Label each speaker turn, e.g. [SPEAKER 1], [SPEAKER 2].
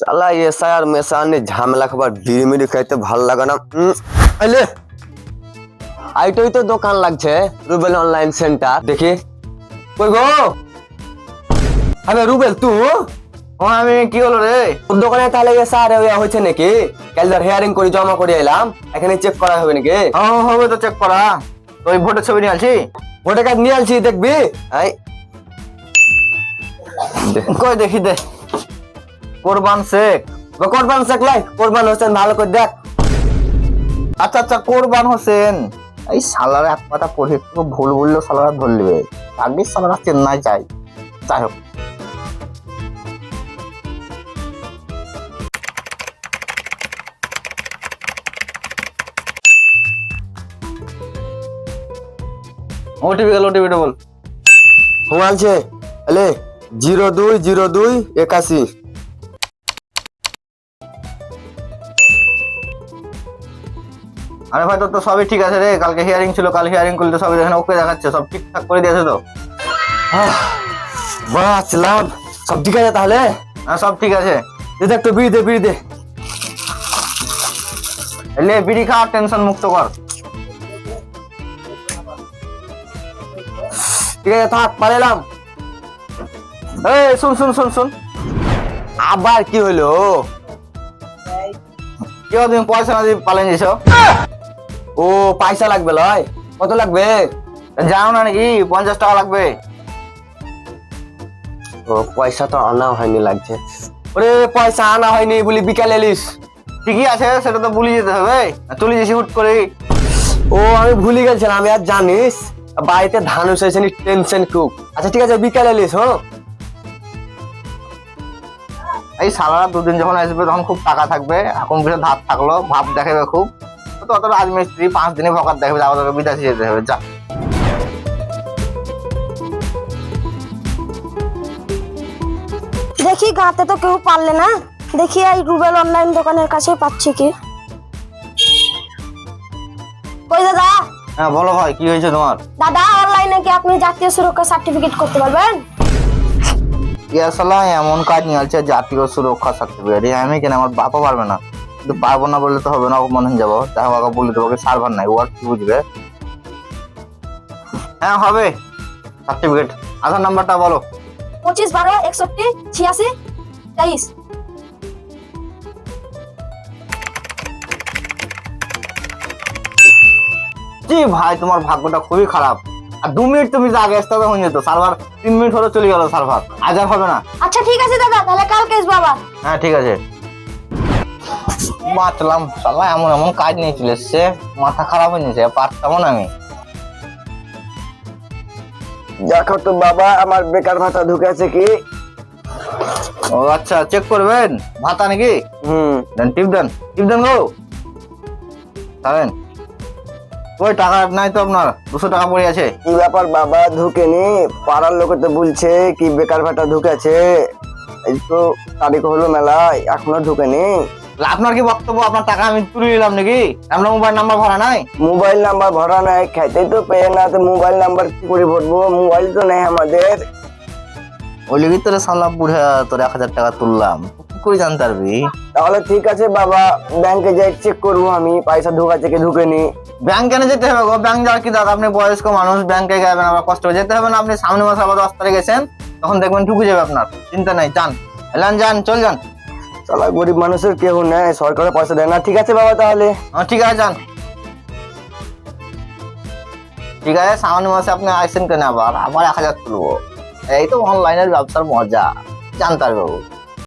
[SPEAKER 1] শালা এসআই আর মেশা নিয়ে ঝামেলা খাবার বিড়ি মিড়ি খাইতে ভাল লাগে না। আইলে আইটাই তো দোকান লাগছে রুবেল অনলাইন সেন্টার, দেখি কই গো। আরে রুবেল তুই
[SPEAKER 2] আমি কি হলো রে?
[SPEAKER 1] তোর দোকানে তাহলে এসআর হয়েছে নাকি? কাল ধর হেয়ারিং করে জমা করে এলাম, এখানে চেক করা হবে নাকি?
[SPEAKER 2] হবে তো চেক করা। তো ওই ভোটের ছবি নিয়ে আলছি,
[SPEAKER 1] ভোটার কার্ড নিয়ে আলছি, দেখবি? আই
[SPEAKER 2] কই দেখি দে। কোরবান শেখ।
[SPEAKER 1] কোরবান শেখ লাই, কোরবান হোসেন ভালো করে দেখ।
[SPEAKER 2] আচ্ছা আচ্ছা, কোরবান হোসেন। এই সালারা এক কথা পড়ে একটু ভুল বললেও সালারা ধরবে। আগে সালারা চেন্নাই যায়। যাই হোক, ওটিপি গেল, ওটিপিটা বল।
[SPEAKER 1] আছে আলে 020281।
[SPEAKER 2] আরে ভাই, তোর তো সবই ঠিক আছে রে। কালকে হিয়ারিং ছিল, কাল হিয়ারিং করলে তো সবই এখানে ওকে দেখাচ্ছে, সব ঠিকঠাক করে দিয়েছে তো?
[SPEAKER 1] বাঁচলাম, সব ঠিক আছে তাহলে?
[SPEAKER 2] হ্যাঁ, সব ঠিক আছে।
[SPEAKER 1] দে একটু বিড়ি দে, বিড়ি দে।
[SPEAKER 2] লে বিড়ি খা, টেনশন মুক্ত কর।
[SPEAKER 1] ঠিক আছে থাক, পালালাম।
[SPEAKER 2] এই শুন শুন শুন শুন,
[SPEAKER 1] আবার কি হলো?
[SPEAKER 2] কি হলো, তুমি পয়সা না দিয়ে পালিয়ে গেছো?
[SPEAKER 1] ও পয়সা লাগবে লয়? কত লাগবে?
[SPEAKER 2] জানো না নাকি? 50 টাকা লাগবে।
[SPEAKER 1] ও পয়সা তো আনা হয়নি লাগছে। ওরে পয়সা আনা হয়নি বলি বিকালে এলিস?
[SPEAKER 2] ঠিকই আছে, সেটা তো ভুলে যেতে হবে। চলে যাচ্ছি হুট করে।
[SPEAKER 1] ও আমি ভুলে গেছিলাম, আমি আর জানিস বাড়িতে ধান উঠেছে, টেনশন খুব। আচ্ছা ঠিক আছে, বিকালে এলিস। হ্যাঁ
[SPEAKER 2] এই সালারা দুদিন যখন আসবে তখন খুব টাকা থাকবে, এখন বেশি ধার থাকলো ভাব দেখাবে খুব। তো অত রাজমিস্ত্রি 5 দিনে ভকাত দেখাবে, আবার তোকে বিদেশে যেতে হবে। যা
[SPEAKER 3] দেখি গাঁতে তো কেউ পারলে না, দেখি এই রুবেল অনলাইন দোকানের কাছে পাচ্ছি কি। কই দাদা?
[SPEAKER 2] হ্যাঁ বলো ভাই, কি হয়েছে তোমার?
[SPEAKER 3] দাদা অনলাইনে কি আপনি জাতীয় সুরক্ষা সার্টিফিকেট করতে পারবেন?
[SPEAKER 2] আসলে এমন কাজ নিয়ে আছে, জাতীয় সুরক্ষা সার্টিফিকেট আমি কেন, আমার বাবা পারবে না। কিন্তু পারবো না বললে তো হবে না, অপমান হয়ে যাবো। তাহলে বাবা বললে তোমাকে সার্ভার নাই, ও আর কি বুঝবে? হ্যাঁ হবে, সার্টিফিকেট। আধার নাম্বারটা বলো।
[SPEAKER 3] 25 12 61 86 23।
[SPEAKER 2] জি ভাই, তোমার ভাগ্যটা খুবই খারাপ। আর 2 মিনিট তুমি যে আগে আসতে হবে হয়ে যেত, সার্ভার 3 মিনিট হলে চলে গেল সার্ভার। আজ আর হবে না।
[SPEAKER 3] আচ্ছা ঠিক আছে দাদা, তাহলে কালকে আসবো আবার।
[SPEAKER 2] হ্যাঁ ঠিক আছে। বাঁচলাম, শালা এমন এমন কাজ নিয়ে চলে এসছে, মাথা খারাপ হয়ে যাচ্ছে, পারতাম না আমি।
[SPEAKER 1] দেখো তো বাবা, আমার বেকার ভাতা ঢুকেছে কি?
[SPEAKER 2] ও আচ্ছা, চেক করবেন ভাতা নাকি? দেন টিপ দেন, টিপ দেন গো। জানেন ওই টাকা নাই তো আপনার? 200 টাকা পড়ে আছে।
[SPEAKER 1] কি ব্যাপার বাবা, ঢুকেনি? পাড়ার লোকে তো বলছে কি বেকার ভাতা ঢুকেছে। এই তো তারিখ হলো মেলায়, এখনো ঢুকেনি।
[SPEAKER 2] আপনার কি বক্তব্য? আপনার টাকা আমি তুলে নিলাম নাকি? আপনার মোবাইল নাম্বার ভরা নাই?
[SPEAKER 1] মোবাইল নাম্বার ভরা নাই, খাইতেই তো পেয়ে না, তো মোবাইল নাম্বার কি করে ভরবো? মোবাইল তো নেই আমাদের।
[SPEAKER 2] ওই লিখি তোর সামলা বুড়া তোর 1000 টাকা তুললাম, কি করে জানতে পারবি?
[SPEAKER 1] তাহলে ঠিক আছে বাবা, ব্যাংকে যাই চেক করবো আমি, পয়সা ঢুকাছে কি ঢুকেনি।
[SPEAKER 2] ব্যাংক কেন যেতে হবে গো? ব্যাংক যাওয়ার কি দাদা? আপনি বয়স্ক মানুষ, ব্যাংকে যাবেন আবার কষ্ট করে যেতে হবে না? আপনি সামনে মাসে আবার 10 তারিখ গেছেন, তখন দেখবেন ঢুকে যাবে আপনার, চিন্তা নাই। যান এলান, যান, চল যান।
[SPEAKER 1] শালা গরিব মানুষের কেউ নেই, সরকারের পয়সা দেয় না। ঠিক আছে বাবা তাহলে।
[SPEAKER 2] ঠিক আছে যান। ঠিক আছে, সামনে মাসে আপনি আসছেন কেন? আবার আবার 1000 তুলবো। এই তো অনলাইনের ব্যবসার মজা, জানতে পারবো।